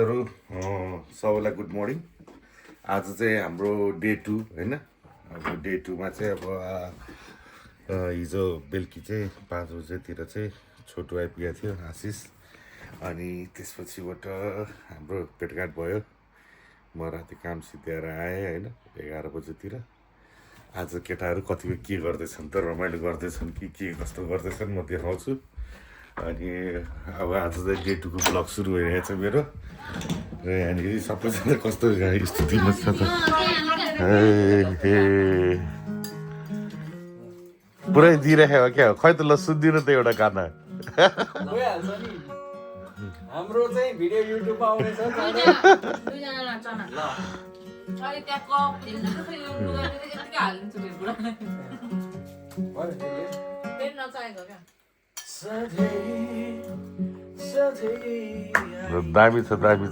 सबैलाई good morning. आज चाहिँ हाम्रो डे 2 होइन। अब डे 2मा चाहिँ अब हिजो बेलुकी चाहिँ 5 बजेतिर चाहिँ छोटो आइपुगेको थियो आशिष। अनि त्यसपछिबाट हाम्रो भेटघाट भयो। म राति काम सिद्ध्याएर आएँ होइन 11 बजेतिर। आज केटाहरू कतिको के गर्दैछन् त, रमाइलो गर्दैछन् कि के कस्तो गर्दैछन् म देखाउँछु। अनि अब आज चाहिँ डे 2को ब्लग सुरु भइरहेछ मेरो। र यहाँनिर सबैजना कस्तो स्थितिमा छ त, पुरै दिइराख्यो क्या। खै त ल सुनिदिनु त एउटा गाना। हाम्रो चाहिँ भिडियो युट्युबमा आउने छ दुईजना नाच्छ न ल अहिले त्यहाँ कप दिन्छ त्यसै यो लुगा चाहिँ यतिकै हालिदिन्छु फेरि पुरा फेरि नचाहेको क्या दामी छ दामी छ।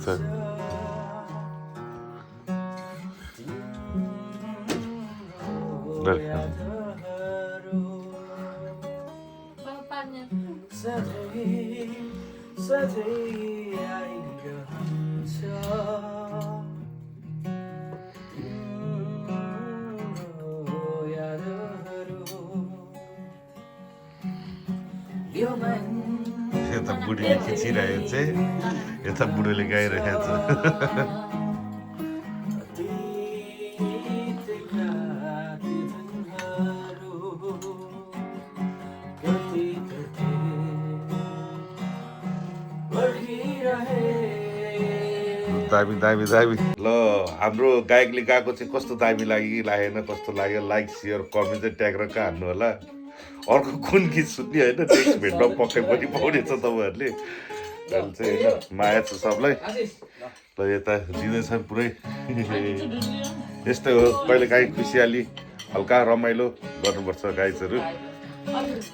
यता बुढीले खिचिरहेको चाहिँ यता बुढोले गाइरहेको छ। दामी दामी दामी। ल हाम्रो गायकले गाएको चाहिँ कस्तो दामी लाग्यो कि लागेन, कस्तो लाग्यो, लाइक सेयर कमेन्ट चाहिँ ट्याग रक्क हान्नु होला। अर्को कुन गीत सुन्ने होइन, नेक्स्ट भेटमा पक्कै पनि पाउनेछ तपाईँहरूले। अनि चाहिँ होइन माया छ सबलाई। ल यता दिँदैछन् पुरै यस्तै हो, कहिले काहीँ खुसियाली हल्का रमाइलो गर्नुपर्छ गाइजहरू।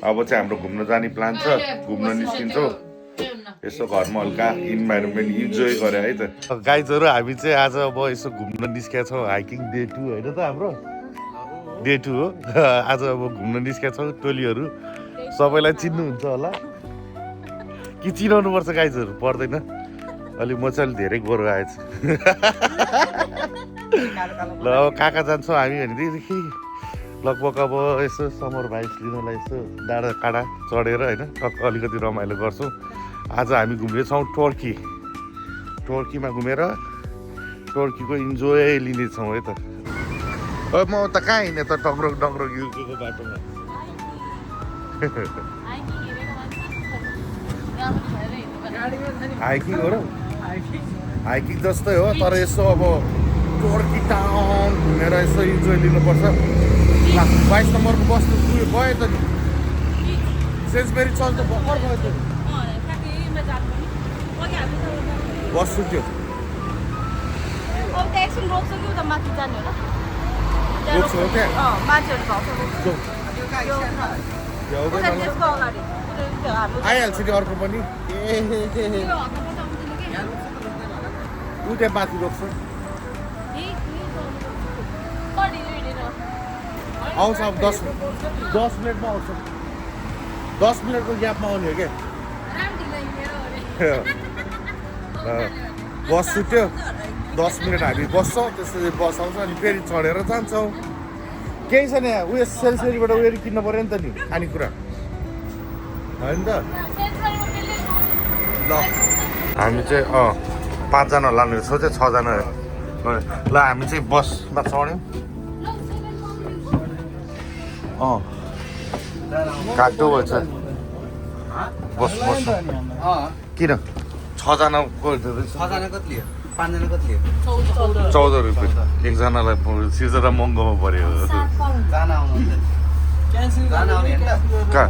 अब चाहिँ हाम्रो घुम्न जाने प्लान छ, घुम्न निस्किन्छौँ। यसो घरमा हल्का इन्भाइरोमेन्ट इन्जोय गरे है त गाइजहरू। हामी चाहिँ आज अब यसो घुम्न निस्केका छौँ। हाइकिङ डे 2 होइन त हाम्रो डे 2 हो। आज अब घुम्न निस्केका छौँ टोलीहरू। सबैलाई चिन्नुहुन्छ होला कि चिनाउनु पर्छ गाइजहरू, पर्दैन। अलिक म चाहिँ अलिक धेरै गोरो आएछ। ल अब कहाँ जान्छौँ हामी भनेदेखि लगभग अब यसो समर भाइब्स लिनलाई यसो डाँडा काँडा चढेर होइन टक्क अलिकति रमाइलो गर्छौँ। आज हामी घुम्नेछौँ टर्की। टर्कीमा घुमेर टर्कीको इन्जोय लिनेछौँ है त। म त कहाँ हिँडेँ त टङ्ग्रोक डङ्ग्रोक युकेको बाटोमा। हाइकिङ हो र, हाइकिङ जस्तै हो तर यसो अब टर्की टाउन घुमेर यसो इन्जोय लिनुपर्छ। 22 नम्बरको बस त गयो त नि, सेन्सबेरी चल्छ भर्खर गयो त बस सुत्यो। आइहाल्छ नि अर्को पनि। ऊ त्यहाँ माथि रोक्छ, आउँछ अब 10 मिनटमा आउँछ। 10 मिनटको ग्यापमा आउने हो क्या। बस सुत्यो, 10 मिनट हामी बस्छौँ, त्यसपछि बस आउँछ अनि फेरि चढेर जान्छौँ। केही छैन यहाँ, उयो सेल्सबेरीबाट उयो किन्नु पऱ्यो नि त नि खानेकुरा होइन त। ल हामी चाहिँ 5 जना लाने सोचे 6 जना। ल हामी चाहिँ बसमा चढ्यौँ। काट्दो भएछ बस बस किन 6 जनाको 14 रुपियाँ एकजनालाई। सिर्जना महँगोमा पऱ्यो। कहाँ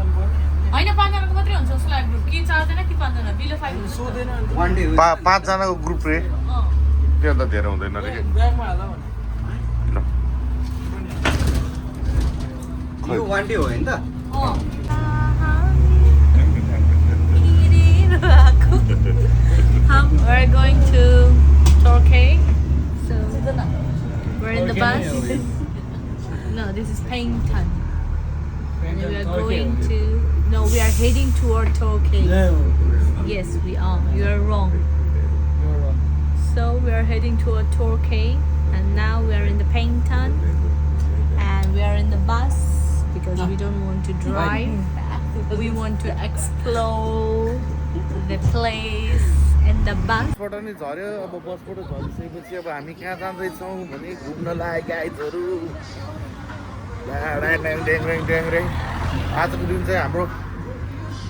5 जनाको ग्रुप रे, त्यो त धेरै हुँदैन रे। We're going to Turkey, so we're in the bus. No, this is Payington. And we are going to. No, we are heading toward Turkey. No. Yes, we are. You are wrong. You're wrong. heading toward Torquay, and now we are in the Paignton, and we are in the bus because we don't want to drive. We want to explore the place in the bus. बसबाट नि झर्यो अब बसबाट झरिसकेपछि अब हामी कहाँ जाँदैछौँ भने घुम्न लागेको गाइजहरू ड्याङ आजको दिन चाहिँ हाम्रो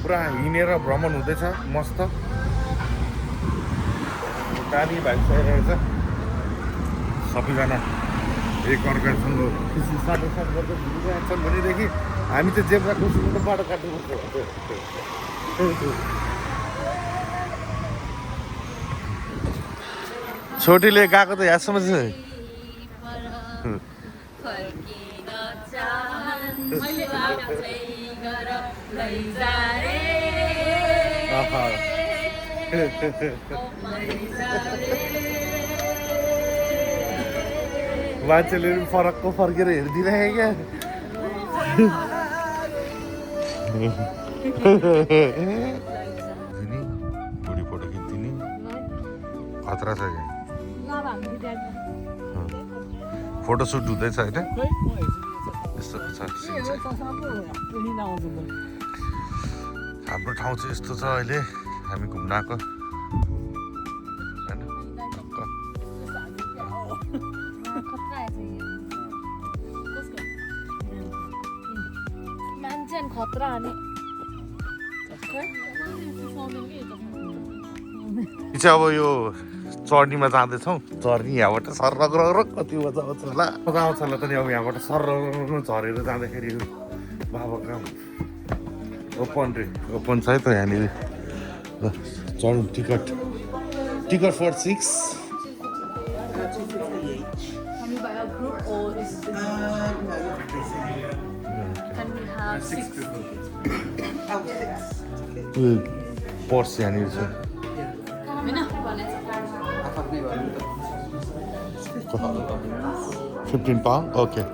पुरा हिँडेर भ्रमण हुँदैछ मस्त दामी भइसकेको छ सबैजना एकअर्कासँग खुसी साथसाथ गर्दै घुमिरहेको छन् भनेदेखि हामी चाहिँ जेब्रा क्रसिङबाट बाटो काट्नुपर्छ छोटीले गएको त यहाँसम्म चाहिँ मान्छेले पनि फरकको फर्केर हेरिदिइराखे क्या बुढी फोटो खिच्दिने खतरा छ क्या फोटोसुट हुँदैछ होइन यस्तो छ सिन चाहिँ हाम्रो ठाउँ चाहिँ यस्तो छ अहिले हामी घुम्न आएको खतरा चाहिँ अब यो चढ्नीमा जाँदैछौँ चढ्नी यहाँबाट सर्र कति मजा आउँछ होला मजा आउँछ होला त नि अब यहाँबाट सर्र झरेर जाँदाखेरि बाबा काम ओपन छ है त यहाँनिर ल चढौँ टिकट फर 6 पर्स यहाँनिर छ 15 pound? Okay.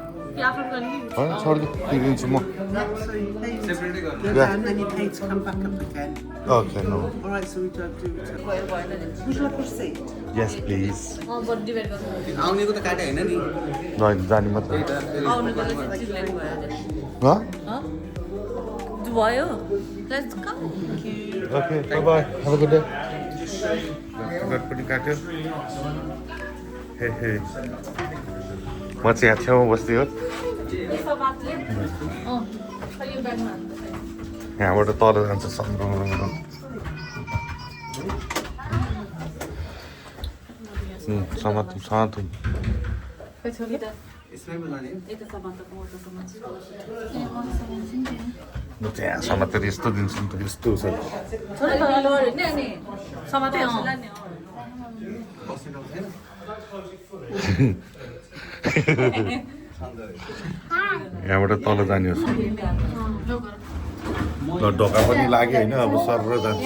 Alright, sorry, tirinsin mo. Separately and then you pay to come back up again. Okay, no. Alright, so we don't do it. Would you like a receipt? Yes, please. आउनेको त काटे हैन नि Right, जाने मात्र. Huh? भयो let's go Okay, bye-bye. Have a good day. Ticket पनि काट्यो हे म चाहिँ यहाँ छेउमा बस्दै हो यहाँबाट तल जान्छ समातुम यसमै बोलाउने म चाहिँ यहाँसम्म त यस्तो दिन्छु नि त यस्तो छ यहाँबाट तल जाने हो ढोका पनि लाग्यो होइन अब सर जान्छ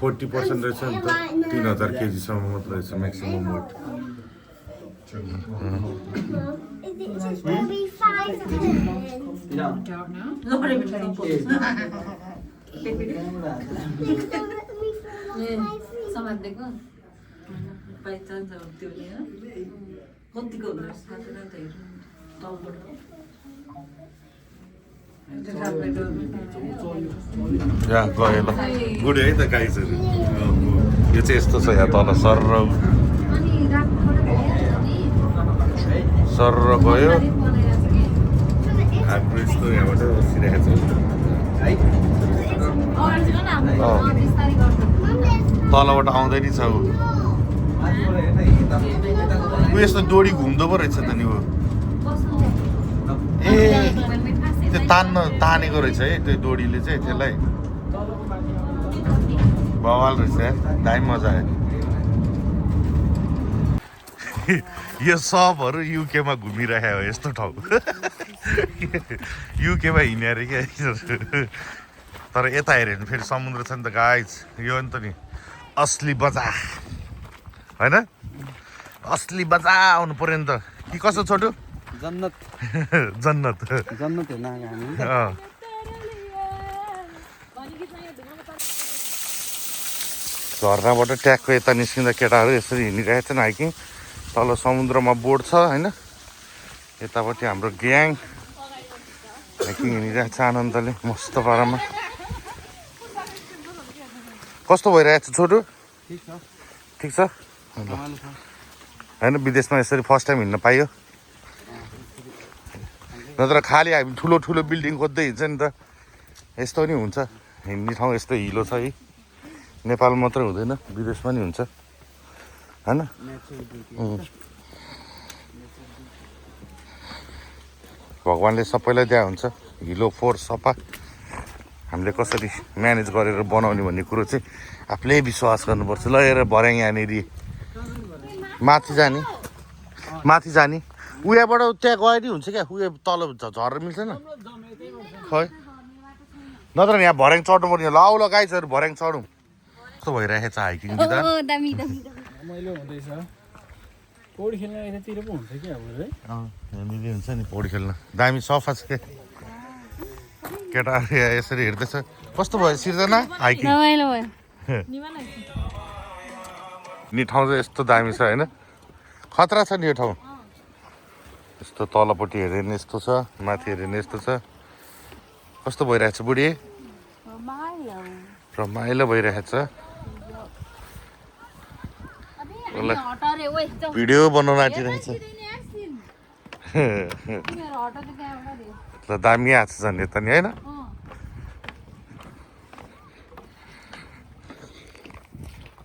40% रहेछ नि त 3000 केजीसम्म मात्र रहेछ म्याक्सिमम वेट यहाँ गयो ल गुड है त गाइजहरू यो चाहिँ यस्तो छ यहाँ तल सर गयो हाम्रो यस्तो यहाँबाट बसिरहेको छ तलबाट आउँदै नि छ ऊ यस्तो डोरी घुम्दो पो रहेछ त नि ऊ ए त्यो तानेको रहेछ है त्यो डोरीले चाहिँ त्यसलाई बवाल रहेछ दामी मजा आयो यो सबहरू युकेमा घुमिरहेको हो यस्तो ठाउँ युकेमा हिँड्यो अरे क्या तर यता हेऱ्यो भने फेरि समुद्र छ नि त गाइज यो नि त नि असली बजा होइन असली बजा आउनु पर्यो नि त कि कसो छोटो जन्नत जन्नत जन्नत हेर्न आएको हामी झरनाबाट ट्याक्क यता निस्किँदा केटाहरू यसरी हिँडिरहेको छन् हाइकिङ तल समुद्रमा बोट छ होइन यतापट्टि हाम्रो ग्याङ हाइकिङ हिँडिरहेको छ आनन्दले मस्त पारामा कस्तो भइरहेको छ छोटु ठिक छ होइन विदेशमा यसरी फर्स्ट टाइम हिँड्न पाइयो नत्र खालि हामी ठुलो ठुलो बिल्डिङ खोज्दै हिँड्छ नि त यस्तो नि हुन्छ हिँड्ने ठाउँ यस्तो हिलो छ है नेपाल मात्रै हुँदैन विदेशमा नि हुन्छ होइन भगवान्ले सबैलाई दिया हुन्छ हिलो फोहोर सफा हामीले कसरी म्यानेज गरेर बनाउने भन्ने कुरो चाहिँ आफूले विश्वास गर्नुपर्छ ल हेर भर्याङ यहाँनिर माथि जाने उयाबाट त्यहाँ गए नि हुन्छ क्या उयो तल झरेर मिल्छ नि खै नत्र यहाँ भर्याङ चढ्नु पर्ने ल आउ ल गाइजहरू भर्याङ चढौँ कस्तो भइरहेको छ हाइकिङ दिँदा रमाइलो हुँदैछ पौडी खेल्न यतातिर पो हुन्छ कि हाम्रो है हामीले हुन्छ नि पौडी खेल्न दामी सफा छ क्या केटाहरू यसरी हेर्दैछ कस्तो भयो सिर्जना हाइकिङ नि ठाउँ चाहिँ यस्तो दामी छ होइन खतरा छ नि यो ठाउँ यस्तो तलपट्टि हेऱ्यो भने यस्तो छ माथि हेऱ्यो भने यस्तो छ कस्तो भइरहेको छ बुढी रमाइलो भइरहेको छ भिडियो बनाउन आँटिरहेछ ल दामी आएको छ झन् यता नि होइन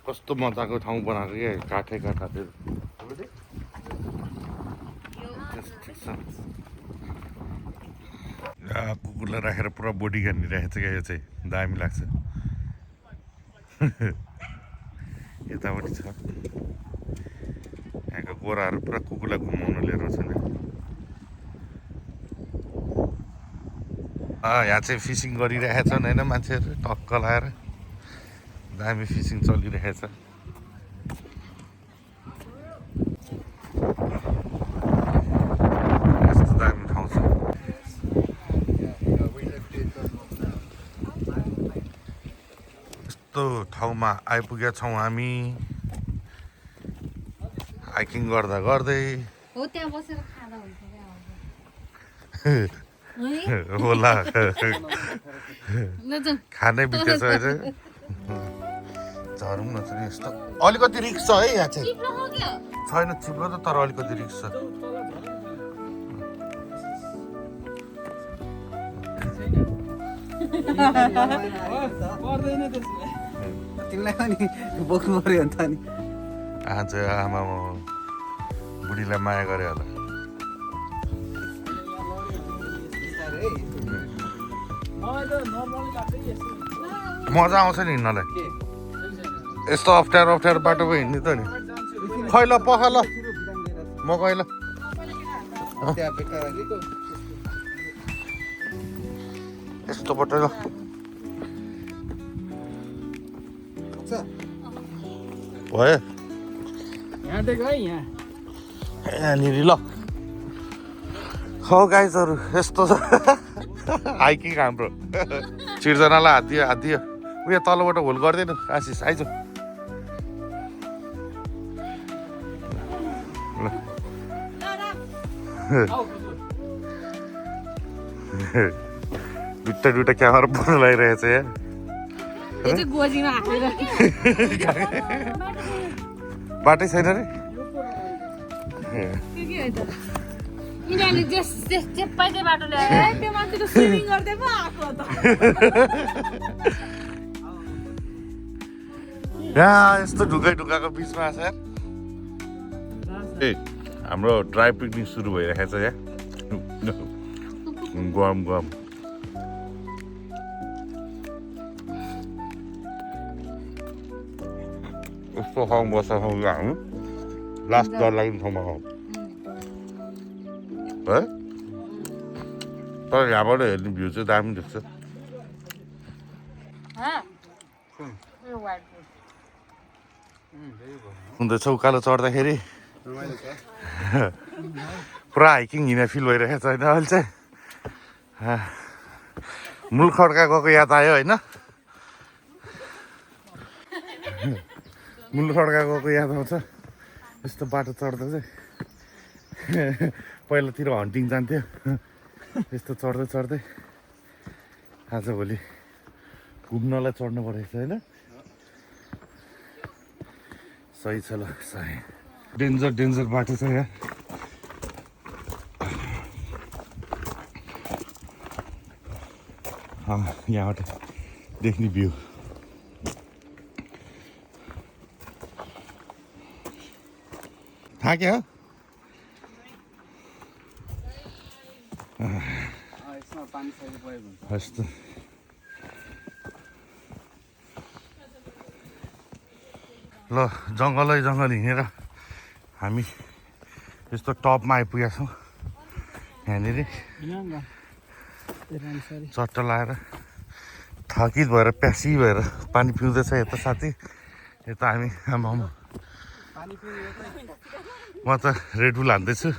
कस्तो मजाको ठाउँ बनाएको क्या काठतिर कुकुरलाई राखेर पुरा बोडी गानिरहेको छ क्या यो चाहिँ दामी लाग्छ यतापट्टि छ यहाँको गोराहरू पुरा कुकुरलाई घुमाउन लिएर छ नि यहाँ चाहिँ फिसिङ गरिरहेका छन् होइन मान्छेहरू टक्क लाएर दामी फिसिङ चलिरहेछ यस्तो दामी ठाउँ छ यस्तो ठाउँमा आइपुगेका छौँ हामी हाइकिङ गर्दा गर्दै हो त्यहाँ बसेर खाँदा हुन्छ होला खानै बितेछ अहिले झरौँ न चाहिँ यस्तो अलिकति रिक्स छ है यहाँ चाहिँ छैन चिप्लो त तर अलिकति रिक्स छ तिमीलाई पनि बोक्नु पर्यो अन्त नि आज आमा बुढीलाई माया गरे होला मजा आउँछ नि हिँड्नलाई यस्तो अप्ठ्यारो बाटो पो हिँड्ने त नि खै ल पख ल म गएँ ल यस्तो बाटो ल भयो यहाँदेखि है यहाँ यहाँनिर ल हो गाइजहरू यस्तो छ हाइकिङ हाम्रो सिर्जनालाई हात दियो उयो तलबाट होल गर्दैन आशिष आइज दुइटा क्यामेरा बोल्नु लागिरहेछ यहाँ बाटै छैन रे यहाँ यस्तो ढुकाको बिचमा छ ए हाम्रो ड्राई पिकनिक सुरु भइरहेको छ यहाँ गम यस्तो ठाउँ बस्छ हामी लास्ट डर लाग्ने ठाउँमा हो है तर यहाँबाट हेर्ने भ्यू चाहिँ दामी देख्छ हुँदैछ उकालो चढ्दाखेरि पुरा हाइकिङ हिँड्ने फिल भइरहेको छ होइन अहिले चाहिँ मूल खड्का गएको याद आयो होइन मुल्लु खड्का गएको याद आउँछ यस्तो बाटो चढ्दा चाहिँ पहिलातिर हन्टिङ जान्थ्यो यस्तो चढ्दै चढ्दै आजभोलि घुम्नलाई चढ्नु परेको छ होइन सही छ ल सही डेन्जर बाटो छ यहाँ यहाँबाट देख्ने भ्यू थाक्यो यसमा पानी सही परेको हुन्छ यस्तो ल जङ्गल हिँडेर हामी यस्तो टपमा आइपुगेका छौँ यहाँनिर चट्ट लाएर थकित भएर प्यासी भएर पानी पिउँदैछ यता साथी यता हामी आमा म त रेड बुल हान्दैछु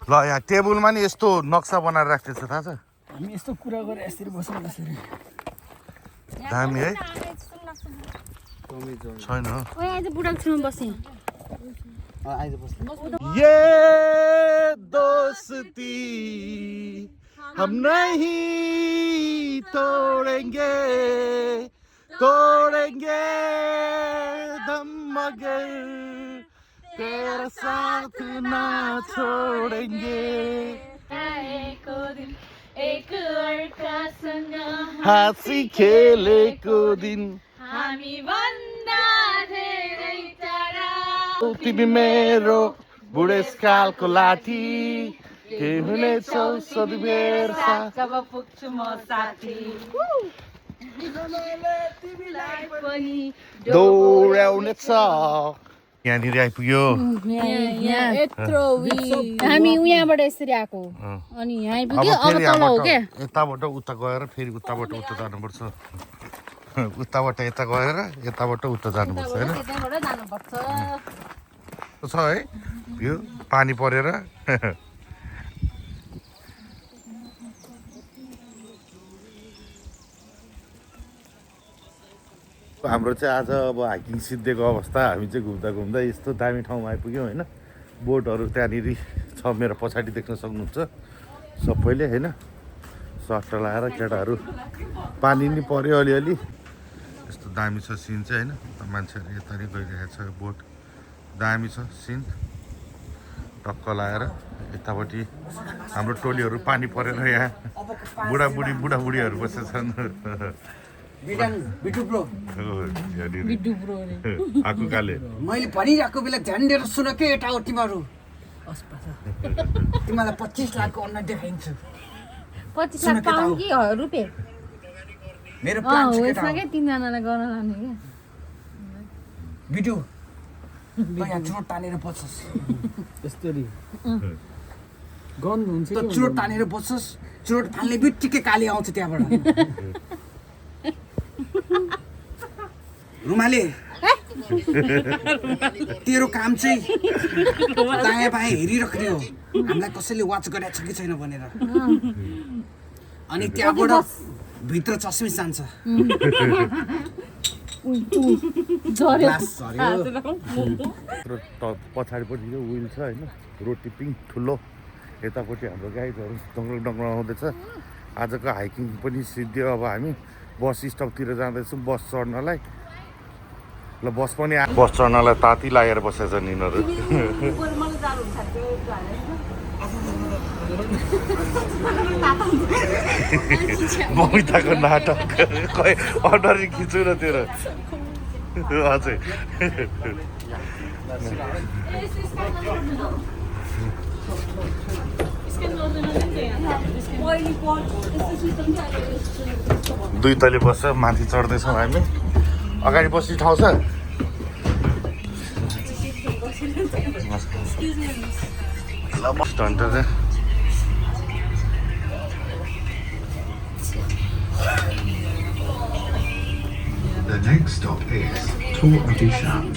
ल यहाँ टेबलमा नि यस्तो नक्सा बनाएर राख्दैछ थाहा छ हामी यस्तो कुरा गरेर यसरी बस्नु यसरी दामी है छैन ये दोस्ती हम नहीं तोड़ेंगे दम मगर तेरा साथ ना छोड़ेंगे एक अर्कासँग हाँसी खेलेको दिन हामी भन्दा धेरै टाढा तिमी मेरो बुढेसकालको लाठी के हुनेछौ सधैँ साथ जब पुग्छु म साथी तिमीलाई पनि दौड्याउनेछ यहाँनिर आइपुग्यो हामी यहाँबाट यसरी आएको अनि यहाँ आइपुग्यो अब तल हो क्या यताबाट उता गएर फेरि उताबाट उता जानुपर्छ उताबाट यता गएर यताबाट उता जानुपर्छ होइन छ है यो पानी परेर हाम्रो चाहिँ आज अब हाइकिङ सिद्धिएको अवस्था हामी चाहिँ घुम्दा यस्तो दामी ठाउँमा आइपुग्यौँ होइन बोटहरू त्यहाँनिर छ मेरो पछाडि देख्न सक्नुहुन्छ सबैले होइन सट्ट लगाएर केटाहरू पानी नि पऱ्यो अलिअलि यस्तो दामी छ सिन चाहिँ होइन मान्छेहरू यतारि गइरहेको छ बोट दामी छ सिन टक्क लगाएर यतापट्टि हाम्रो टोलीहरू पानी परेर यहाँ बुढाबुढीहरू बसेका छन् आएको काले मैले भनिरहेको बेला ध्यान दिएर सुन के यता हो तिमीहरू तिमीलाई 25 लाखको अन्न देखाइन्छु 25 लाख पाउन्ड कि रुपियाँ मेरो प्लान छ यसमा के तीनजनालाई गर्न लाने क्या भिडियो यहाँ चुरोट तानेर बस्छस् यस्तरी गन्ध हुन्छ त चुरोट तानेर बस्छस् चुरोट फाल्ने बित्तिकै काली आउँछ त्यहाँबाट रुमाले तेरो काम चाहिँ दायाँ बायाँ हेरिराख्ने हो हामीलाई कसैले वाच गरेको छ कि छैन भनेर अनि त्यहाँबाट भित्र चस्मिस जान्छ पछाडिपट्टि चाहिँ विल छ होइन रोड टिपिङ ठुलो यतापट्टि हाम्रो गाइडहरू डङ्ग्र आउँदैछ आजको हाइकिङ पनि सिद्धियो अब हामी बस स्टपतिर जाँदैछौँ बस चढ्नलाई ल बस पनि बस चढ्नलाई ताती लागेर बसेछ नि यिनीहरू ममिताको नाटक खै अर्डर खिच्छु र तेरो हजुर दुई तले बस्छ माथि चढ्दैछौँ हामी अगाडि बस्ने ठाउँ छ ल बस घन्ट चाहिँ The next stop is Tor Adisham.